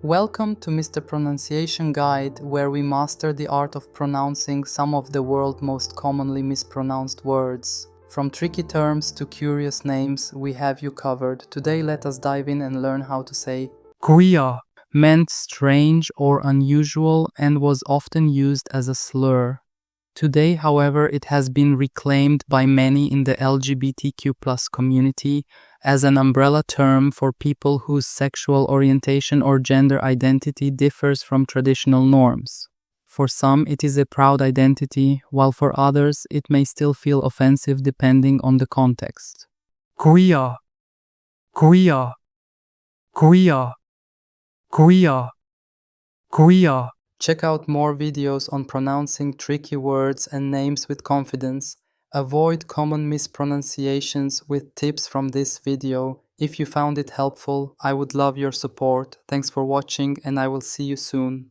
Welcome to Mr. Pronunciation Guide, where we master the art of pronouncing some of the world's most commonly mispronounced words. From tricky terms to curious names, we have you covered. Today let us dive in and learn how to say queer, meant strange or unusual and was often used as a slur. Today, however, it has been reclaimed by many in the LGBTQ+ community as an umbrella term for people whose sexual orientation or gender identity differs from traditional norms. For some, it is a proud identity, while for others, it may still feel offensive depending on the context. Queer, queer, queer, queer, queer. Check out more videos on pronouncing tricky words and names with confidence. Avoid common mispronunciations with tips from this video. If you found it helpful, I would love your support. Thanks for watching and I will see you soon.